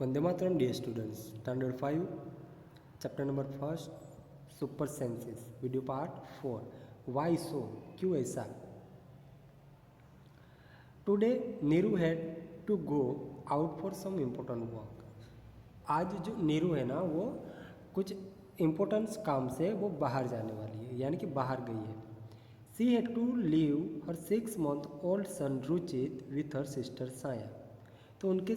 वंदे मातरम dear students, standard 5 chapter number first super senses video part 4 why so क्यों ऐसा। Today Neeru had to go out for some important work. आज जो नीरू है ना वो कुछ इम्पोर्टेंस काम से वो बाहर जाने वाली है, यानी कि बाहर गई है। She had to leave her 6 month old son Ruchit with her sister Saya. तो उनके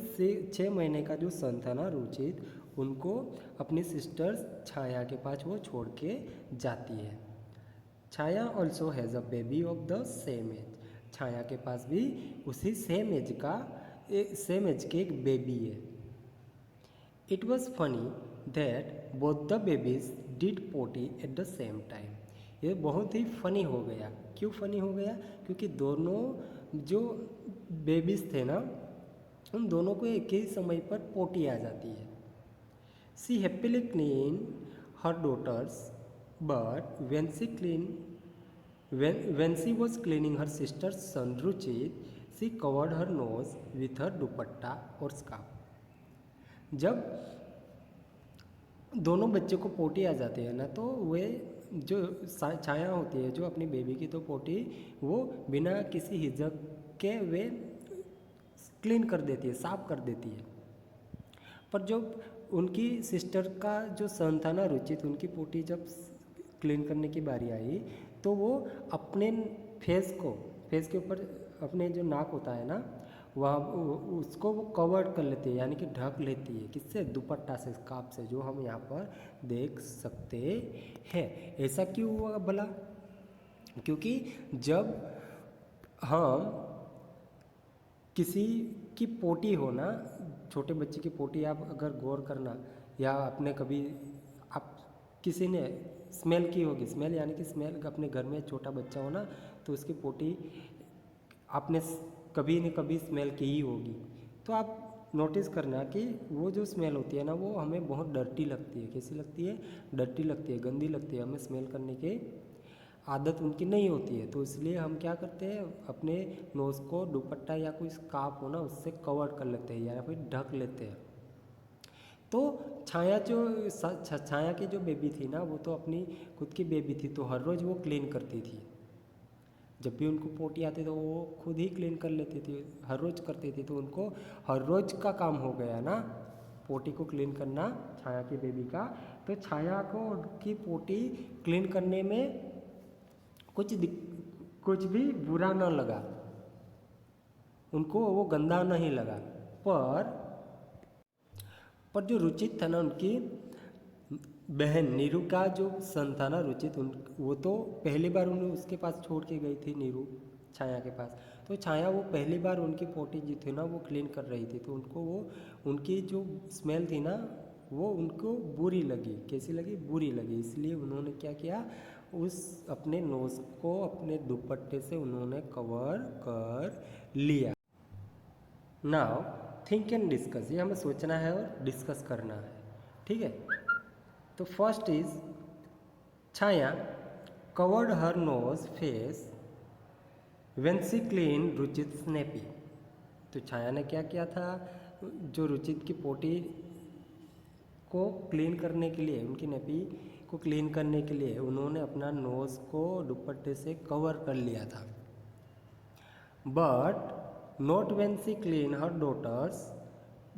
6 महीने का जो सन था ना रुचित, उनको अपनी सिस्टर छाया के पास वो छोड़ के जाती है। Chhaya also has a baby of the same age. Chhaya के पास भी उसी सेम एज के एक बेबी है। It was funny that both the babies did potty at the same time. ये बहुत ही फनी हो गया। क्यों फनी हो गया? क्योंकि दोनों जो बेबीज थे ना, उन दोनों को एक ही समय पर पोटी आ जाती है। She happily clean her daughters but when she was cleaning her sister's son Ruchit, she covered her nose with her दुपट्टा और स्कार्फ। जब दोनों बच्चे को पोटी आ जाती है ना, तो वे जो छाया होती है जो अपनी बेबी की, तो पोटी वो बिना किसी हिचक के वे क्लीन कर देती है, साफ कर देती है। पर जब उनकी सिस्टर का जो सन था ना रुचित, उनकी पोटी जब क्लीन करने की बारी आई, तो वो अपने फेस के ऊपर अपने जो नाक होता है ना, वहाँ उसको वो कवर कर लेती है, यानी कि ढक लेती है। किससे? दुपट्टा से, स्कार्फ से, जो हम यहाँ पर देख सकते हैं। ऐसा क्यों हुआ भला? क्योंकि जब हम किसी की पोटी हो ना, छोटे बच्चे की पोटी, आप अगर गौर करना, या आपने कभी आप किसी ने स्मेल की होगी, स्मेल यानी कि स्मेल, अपने घर में छोटा बच्चा हो ना, तो उसकी पोटी आपने कभी न कभी स्मेल की ही होगी। तो आप नोटिस करना कि वो जो स्मेल होती है ना, वो हमें बहुत डर्टी लगती है। कैसी लगती है? डर्टी लगती है, गंदी लगती है। हमें स्मेल करने की आदत उनकी नहीं होती है, तो इसलिए हम क्या करते हैं, अपने नोज़ को दुपट्टा या कोई स्कार्फ हो ना, उससे कवर कर लेते हैं या फिर ढक लेते हैं। तो छाया की जो बेबी थी ना, वो तो अपनी खुद की बेबी थी, तो हर रोज़ वो क्लीन करती थी। जब भी उनको पोटी आती तो वो खुद ही क्लीन कर लेती थी, हर रोज़ करती थी। तो उनको हर रोज़ का काम हो गया ना पोटी को क्लीन करना, छाया की बेबी का। तो छाया को उनकी पोटी क्लीन करने में कुछ भी बुरा न लगा, उनको वो गंदा नहीं लगा। पर जो रुचित था ना, उनकी बहन नीरू का जो सन था ना रुचित, वो तो पहली बार उन्हें उसके पास छोड़ के गई थी नीरू, छाया के पास। तो छाया वो पहली बार उनकी पोटी जो थी ना वो क्लीन कर रही थी, तो उनको वो उनकी जो स्मेल थी ना, वो उनको बुरी लगी। कैसी लगी? बुरी लगी। इसलिए उन्होंने क्या किया, उस अपने नोज़ को अपने दुपट्टे से उन्होंने कवर कर लिया। नाउ थिंक एंड डिस्कस, ये हमें सोचना है और डिस्कस करना है, ठीक है। तो first is Chhaya covered her nose face when she clean रुचित स्नेपी। तो छाया ने क्या किया था, जो रुचित की पोटी को क्लीन करने के लिए, उनकी नेपी को क्लीन करने के लिए उन्होंने अपना नोज़ को दुपट्टे से कवर कर लिया था। But not when she clean her daughters.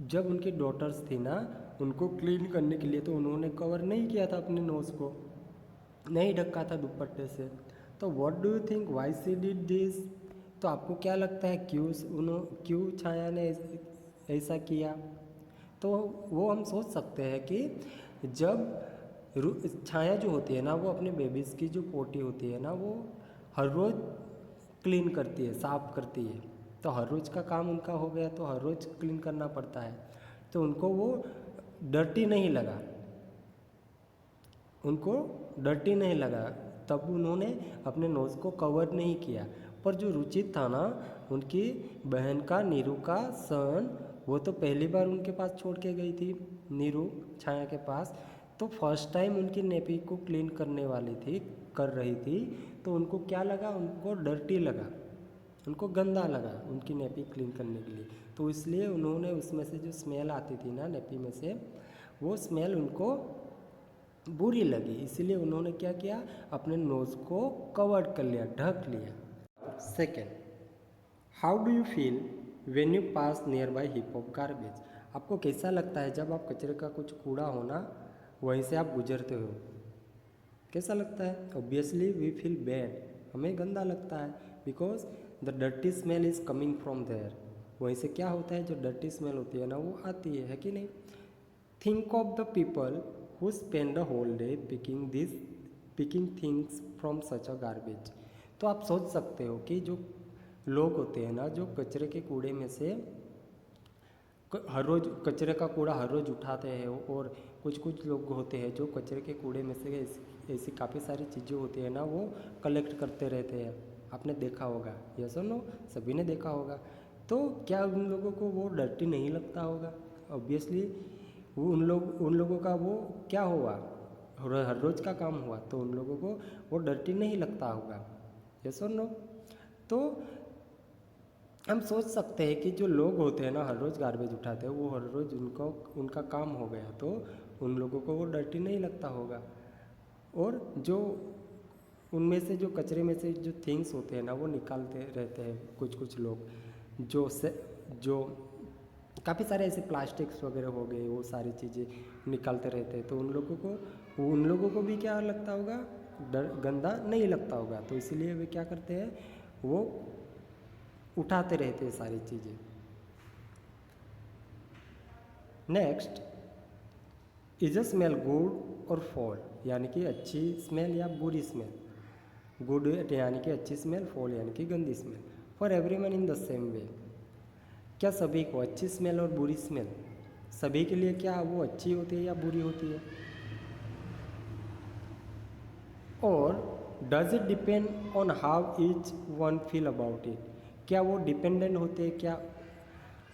जब उनकी डॉटर्स थी ना, उनको क्लीन करने के लिए तो उन्होंने कवर नहीं किया था, अपने नोज़ को नहीं ढका था दुपट्टे से। तो what do you think why she did this? तो आपको क्या लगता है क्यों छाया ने ऐसा किया? तो वो हम सोच सकते हैं कि जब छाया जो होती है ना, वो अपने बेबीज़ की जो पोटी होती है ना, वो हर रोज़ क्लीन करती है, साफ़ करती है। तो हर रोज़ का काम उनका हो गया, तो हर रोज़ क्लीन करना पड़ता है। तो उनको वो डर्टी नहीं लगा, तब उन्होंने अपने नोज़ को कवर नहीं किया। पर जो रुचित था ना, उनकी बहन का, नीरू का सन, वो तो पहली बार उनके पास छोड़ के गई थी नीरू, छाया के पास। तो फर्स्ट टाइम उनकी नेपी को क्लीन कर रही थी, तो उनको क्या लगा? उनको डर्टी लगा। उनको गंदा लगा उनकी नेपी क्लीन करने के लिए, तो इसलिए उन्होंने उसमें से जो स्मेल आती थी ना नेपी में से, वो स्मेल उनको बुरी लगी, इसीलिए उन्होंने क्या किया, अपने नोज़ को कवर कर लिया, ढक लिया। Second, how do you feel when you pass near by heap of garbage? आपको कैसा लगता है जब आप कचरे का कुछ कूड़ा हो ना वहीं से आप गुजरते हो, कैसा लगता है? ऑब्वियसली वी फील बैड, हमें गंदा लगता है, because the dirty smell is coming from there. वहीं से क्या होता है, जो डर्टी स्मेल होती है ना वो आती है कि नहीं? Think of the people who spend the whole day picking things from such a garbage. तो आप सोच सकते हो कि जो लोग होते हैं ना जो कचरे के कूड़े में से हर रोज़ कचरे का कूड़ा हर रोज़ उठाते हैं, और कुछ कुछ लोग होते हैं जो कचरे के कूड़े में से ऐसी काफ़ी सारी चीज़ें होती है ना वो कलेक्ट करते रहते हैं। आपने देखा होगा, यस और नो, सभी ने देखा होगा। तो क्या उन लोगों को वो डर्टी नहीं लगता होगा? ऑब्वियसली वो उन लोगों का वो क्या हुआ, हर रोज़ का काम हुआ, तो उन लोगों को वो डर्टी नहीं लगता होगा, यस और नो। तो हम सोच सकते हैं कि जो लोग होते हैं ना हर रोज़ गार्बेज उठाते हैं, वो हर रोज़ उनका काम हो गया, तो उन लोगों को वो डर्टी नहीं लगता होगा। और जो उनमें से जो कचरे में से जो थिंग्स होते हैं ना वो निकालते रहते हैं कुछ कुछ लोग, जो काफ़ी सारे ऐसे प्लास्टिक्स वगैरह हो गए, वो सारी चीज़ें निकालते रहते हैं, तो उन लोगों को भी क्या लगता होगा, गंदा नहीं लगता होगा, तो इसीलिए वे क्या करते हैं, वो उठाते रहते हैं सारी चीज़ें। Next, is a smell good और फॉल, यानी कि अच्छी स्मेल या बुरी स्मेल। गुड यानी कि अच्छी स्मेल, फॉल यानी कि गंदी smell. For everyone in the same way, क्या सभी को अच्छी स्मेल और बुरी स्मेल सभी के लिए क्या वो अच्छी होती है या बुरी होती है? और does it depend on how each one feel about it, क्या वो डिपेंडेंट होते हैं, क्या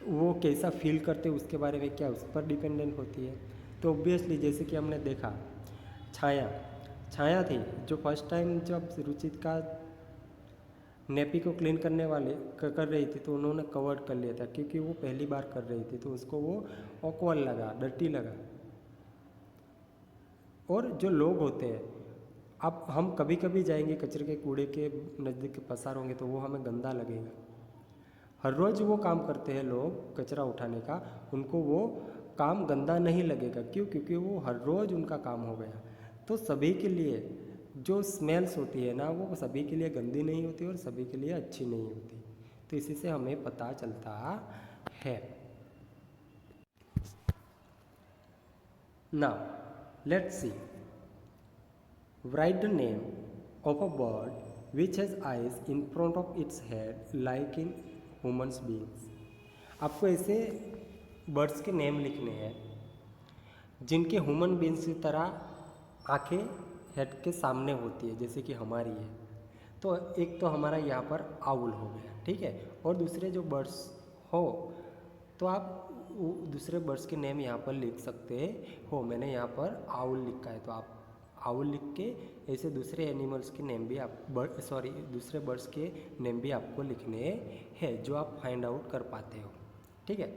वो कैसा फील करते हैं उसके बारे में, क्या उस पर डिपेंडेंट होती है? तो ऑब्वियसली जैसे कि हमने देखा छाया छाया थी जो फर्स्ट टाइम जब रुचित का नेपी को क्लीन करने वाले कर रही थी, तो उन्होंने कवर कर लिया था क्योंकि वो पहली बार कर रही थी, तो उसको वो ऑकवर्ड लगा, डर्टी लगा। और जो लोग होते हैं, अब हम कभी कभी जाएंगे कचरे के कूड़े के नज़दीक पसार होंगे तो वो हमें गंदा लगेगा। हर रोज़ वो काम करते हैं लोग कचरा उठाने का, उनको वो काम गंदा नहीं लगेगा, क्यों? क्योंकि वो हर रोज़ उनका काम हो गया। तो सभी के लिए जो स्मेल्स होती है ना वो सभी के लिए गंदी नहीं होती और सभी के लिए अच्छी नहीं होती, तो इसी से हमें पता चलता है। Now let's see, write the name of a bird which has eyes in front of its head like in human beings। आपको ऐसे बर्ड्स के नेम लिखने हैं जिनके ह्यूमन बींग्स की तरह आंखें हेड के सामने होती है जैसे कि हमारी है। तो एक तो हमारा यहाँ पर आउल हो गया, ठीक है। और दूसरे जो बर्ड्स हो तो आप दूसरे बर्ड्स के नेम यहाँ पर लिख सकते हो। मैंने यहाँ पर आउल लिखा है, तो आप आउल लिख के ऐसे दूसरे एनिमल्स के नेम भी आप दूसरे बर्ड्स के नेम भी आपको लिखने हैं जो आप फाइंड आउट कर पाते हो, ठीक है।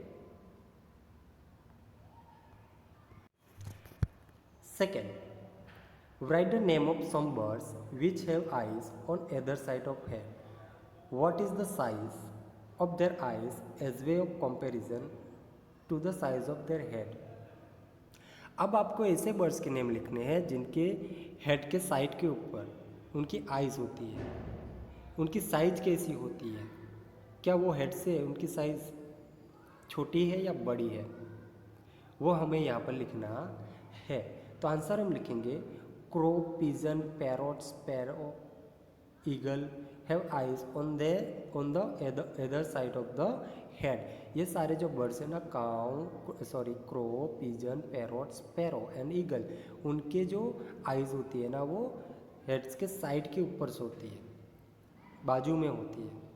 Second, write the name of some birds which have eyes on either side of head. What is the size of their eyes as way of comparison to the size of their head? अब आपको ऐसे birds के name लिखने हैं जिनके head के side के ऊपर उनकी आइज़ होती है, उनकी साइज कैसी होती है, क्या वो हेड से उनकी साइज़ छोटी है या बड़ी है, वो हमें यहाँ पर लिखना है। तो आंसर हम लिखेंगे crow, pigeon, parrot, sparrow, eagle have eyes on the other side of the head. ये सारे जो बर्ड्स हैं ना, crow, pigeon, parrot, sparrow and eagle, उनके जो आइज़ होती है ना वो हेड्स के साइड के ऊपर से होती है, बाजू में होती है।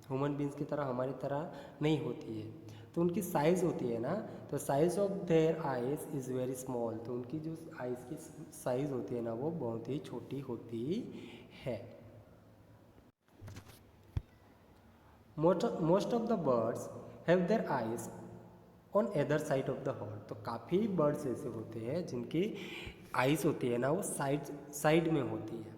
ह्यूमन बींग्स की तरह हमारी तरह नहीं होती है। तो उनकी साइज़ होती है ना, तो size of their eyes is very small, तो उनकी जो आइज़ की साइज़ होती है ना वो बहुत ही छोटी होती है। Most of the birds have their eyes on other side of the hall. तो काफ़ी बर्ड्स ऐसे होते हैं जिनकी आइज होती है ना वो साइड में होती है।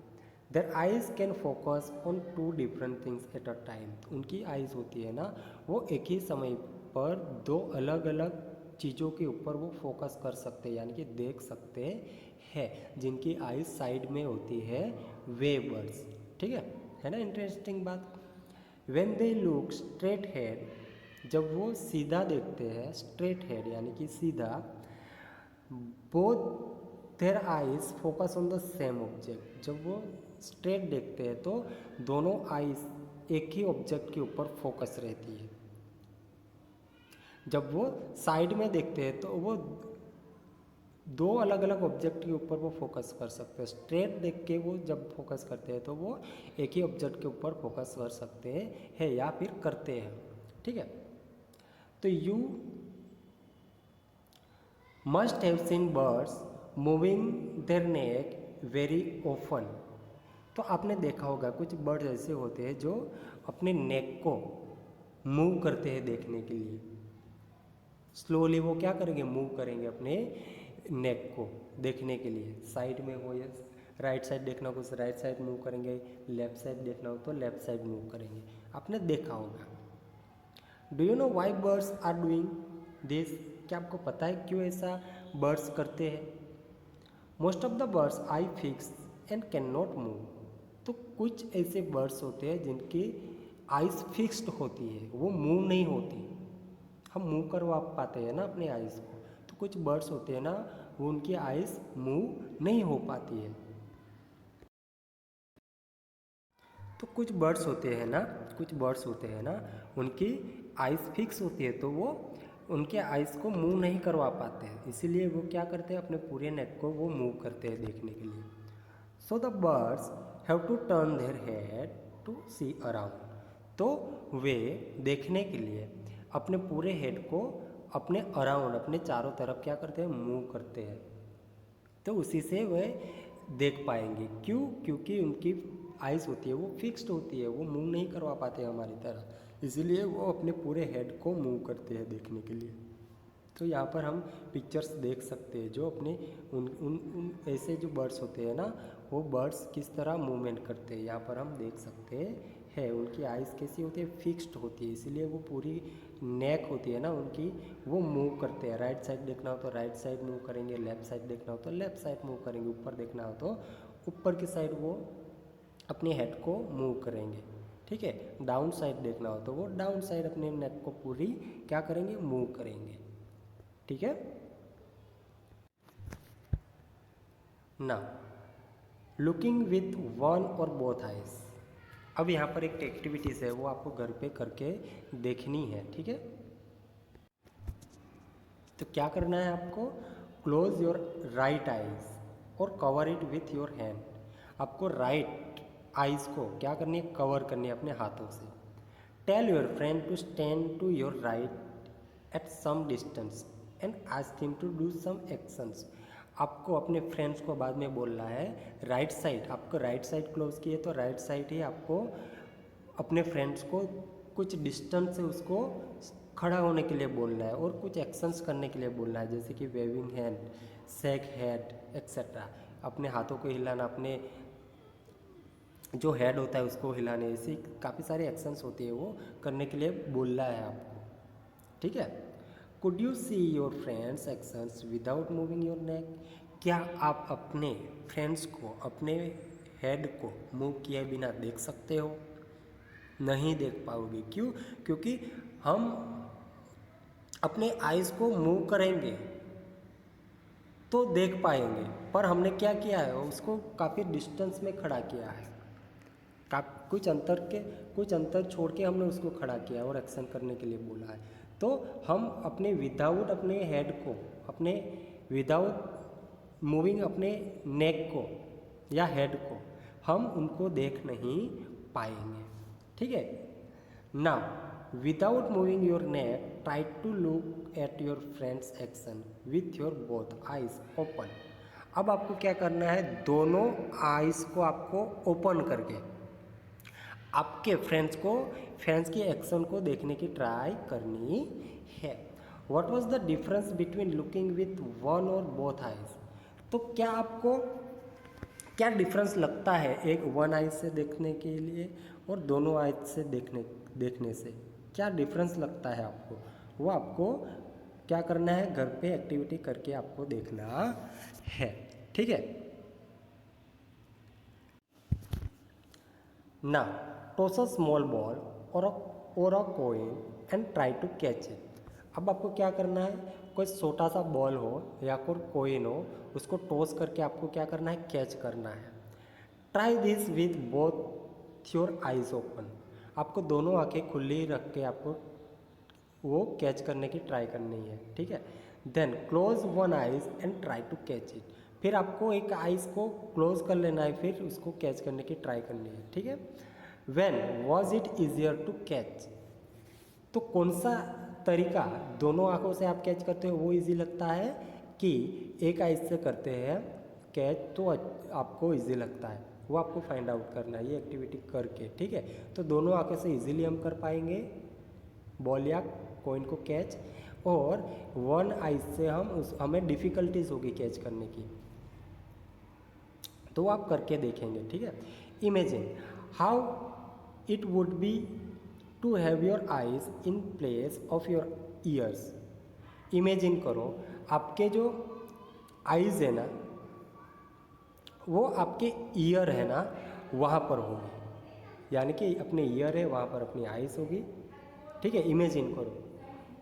Their eyes can focus on two different things at a time. उनकी आइज होती है ना वो एक ही समय पर दो अलग अलग चीज़ों के ऊपर वो फोकस कर सकते हैं, यानी कि देख सकते हैं। जिनकी आइज साइड में होती है वे बर्ड्स, ठीक है ना। इंटरेस्टिंग बात। When they look straight head, जब वो सीधा देखते हैं, स्ट्रेट हेड यानी कि सीधा, both their eyes focus on the same object. जब वो स्ट्रेट देखते हैं तो दोनों आइज एक ही ऑब्जेक्ट के ऊपर फोकस रहती है। जब वो साइड में देखते हैं तो वो दो अलग अलग ऑब्जेक्ट के ऊपर वो फोकस कर सकते हैं। स्ट्रेट देख के वो जब फोकस करते हैं तो वो एक ही ऑब्जेक्ट के ऊपर फोकस कर सकते हैं या फिर करते हैं, ठीक है। तो you must have seen birds moving their neck very often. तो आपने देखा होगा कुछ बर्ड्स ऐसे होते हैं जो अपने नेक को मूव करते हैं देखने के लिए। स्लोली वो क्या करेंगे, मूव करेंगे अपने नेक को देखने के लिए। साइड में हो या राइट साइड देखना हो तो राइट साइड मूव करेंगे, लेफ्ट साइड देखना हो तो लेफ्ट साइड मूव करेंगे। आपने देखा होगा। Do you know why birds are doing this? क्या आपको पता है क्यों ऐसा बर्ड्स करते हैं? Most of the birds eye fix and can not move. तो कुछ ऐसे बर्ड्स होते हैं जिनकी आइज फिक्स्ड होती है, वो मूव नहीं होती। हम मूव करवा पाते हैं ना अपने आइज़ को, तो कुछ बर्ड्स होते हैं ना वो उनकी आइज़ मूव नहीं हो पाती है। तो कुछ बर्ड्स होते हैं ना उनकी आइज़ फिक्स होती है तो वो उनके आइज़ को मूव नहीं करवा पाते हैं, इसीलिए वो क्या करते हैं अपने पूरे नेक को वो मूव करते हैं देखने के लिए। So the birds have to turn their head to see around. तो वे देखने के लिए अपने पूरे हेड को अपने अराउंड, अपने चारों तरफ क्या करते हैं, मूव करते हैं। तो उसी से वे देख पाएंगे। क्यों? क्योंकि उनकी आइज़ होती है वो फिक्स्ड होती है, वो मूव नहीं करवा पाते हमारी तरह, इसीलिए वो अपने पूरे हेड को मूव करते हैं देखने के लिए। तो यहाँ पर हम पिक्चर्स देख सकते हैं जो अपने उन ऐसे जो बर्ड्स होते हैं ना वो बर्ड्स किस तरह मूवमेंट करते हैं, यहाँ पर हम देख सकते हैं। उनकी आइज़ कैसी होती है, फिक्स्ड होती है, इसीलिए वो पूरी नेक होती है ना उनकी वो मूव करते हैं। राइट साइड देखना हो तो राइट साइड मूव करेंगे, लेफ्ट साइड देखना हो तो लेफ्ट साइड मूव करेंगे, ऊपर देखना हो तो ऊपर की साइड वो अपने हेड को मूव करेंगे, ठीक है। डाउन साइड देखना हो तो वो डाउन साइड अपने नेक को पूरी क्या करेंगे, मूव करेंगे, ठीक है ना। लुकिंग विथ वन और बोथ आइज। अब यहाँ पर एक एक्टिविटीज़ है वो आपको घर पे करके देखनी है, ठीक है। तो क्या करना है आपको, क्लोज योर राइट आइज और cover it with your hand. आपको राइट आइज को क्या करनी है, कवर करनी है अपने हाथों से। Tell your friend to stand to your right at some distance and ask him to do some actions. आपको अपने फ्रेंड्स को बाद में बोलना है राइट साइड, आपको राइट साइड क्लोज किए तो राइट साइड ही आपको अपने फ्रेंड्स को कुछ डिस्टेंस से उसको खड़ा होने के लिए बोलना है और कुछ एक्शंस करने के लिए बोलना है, जैसे कि waving hand, shake head etcetera. अपने हाथों को हिलाना, अपने जो हेड होता है उसको हिलाने, ऐसी काफ़ी सारे एक्शंस होती है वो करने के लिए बोलना है आपको, ठीक है। Could you see your friends actions without moving your नेक? क्या आप अपने फ्रेंड्स को अपने हेड को मूव किए बिना देख सकते हो? नहीं देख पाओगे। क्यों? क्योंकि हम अपने आइज़ को मूव करेंगे तो देख पाएंगे, पर हमने क्या किया है, उसको काफ़ी डिस्टेंस में खड़ा किया है, कुछ अंतर छोड़ के हमने उसको खड़ा किया और एक्शन करने के लिए बोला है। तो हम अपने विदाउट अपने हेड को, अपने विदाउट मूविंग अपने नेक को या हेड को हम उनको देख नहीं पाएंगे, ठीक है। Now without moving your neck try to look at your friends action with your both eyes open. अब आपको क्या करना है, दोनों आइज को आपको ओपन करके आपके फ्रेंड्स की एक्शन को देखने की ट्राई करनी है। What was the difference between looking with one और बोथ आइज? तो क्या डिफरेंस लगता है एक वन आइज से देखने के लिए और दोनों आइज से देखने से? क्या डिफरेंस लगता है आपको? वो आपको क्या करना है, घर पे एक्टिविटी करके आपको देखना है, ठीक है। ना टॉस अ स्मॉल बॉल और a coin and try to catch it. अब आपको क्या करना है, कोई छोटा सा बॉल हो या कोई कॉइन हो, उसको टॉस करके आपको क्या करना है, कैच करना है। Try this with both your eyes open. आपको दोनों आंखें खुली रख के आपको वो कैच करने की ट्राई करनी है, ठीक है। Then close one eyes and try to catch it. फिर आपको एक आइज को क्लोज कर लेना है, फिर उसको कैच करने की ट्राई करनी है, ठीक है। When was it easier to catch? तो कौन सा तरीका दोनों आंखों से आप कैच करते हो वो इजी लगता है कि एक आइज से करते हैं कैच तो आपको इजी लगता है? वो आपको फाइंड आउट करना है ये एक्टिविटी करके, ठीक है। तो दोनों आंखों से इजीली हम कर पाएंगे बॉल या कॉइन को कैच, और वन आइज से हमें डिफ़िकल्टीज होगी कैच करने की, तो आप करके देखेंगे, ठीक है। Imagine how it would be to have your eyes in place of your ears. Imagine करो आपके जो आइज है ना वो आपके ईयर है ना वहाँ पर होगी, यानी कि अपने ईयर है वहाँ पर अपनी आइज होगी, ठीक है। इमेजिन करो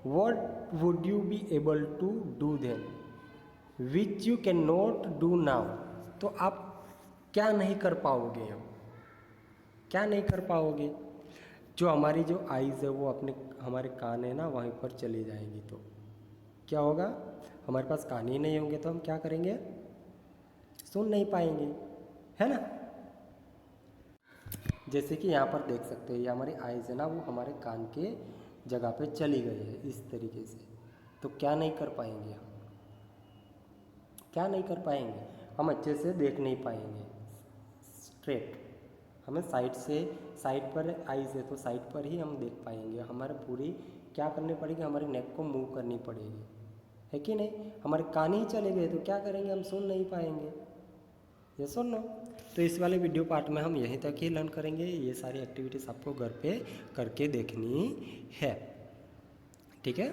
what would you be able to do then which you can not do now. तो आप क्या नहीं कर पाओगे, हम क्या नहीं कर पाओगे? जो हमारी जो आइज़ है वो अपने हमारे कान है ना वहीं पर चली जाएंगी, तो क्या होगा, हमारे पास कान ही नहीं होंगे तो हम क्या करेंगे, सुन नहीं पाएंगे, है ना। जैसे कि यहाँ पर देख सकते हैं ये हमारी आइज़ है ना वो हमारे कान के जगह पे चली गई है इस तरीके से, तो क्या नहीं कर पाएंगे हम, क्या नहीं कर पाएंगे, हम अच्छे से देख नहीं पाएंगे स्ट्रेट। हमें साइड पर आइज़ है तो साइड पर ही हम देख पाएंगे, हमारे पूरी क्या करनी पड़ेगी, हमारे नेक को मूव करनी पड़ेगी, है कि नहीं। हमारे कान ही चले गए तो क्या करेंगे, हम सुन नहीं पाएंगे, ये सुन लो। तो इस वाले वीडियो पार्ट में हम यहीं तक ही लर्न करेंगे, ये सारी एक्टिविटीज़ आपको घर पे करके देखनी है, ठीक है।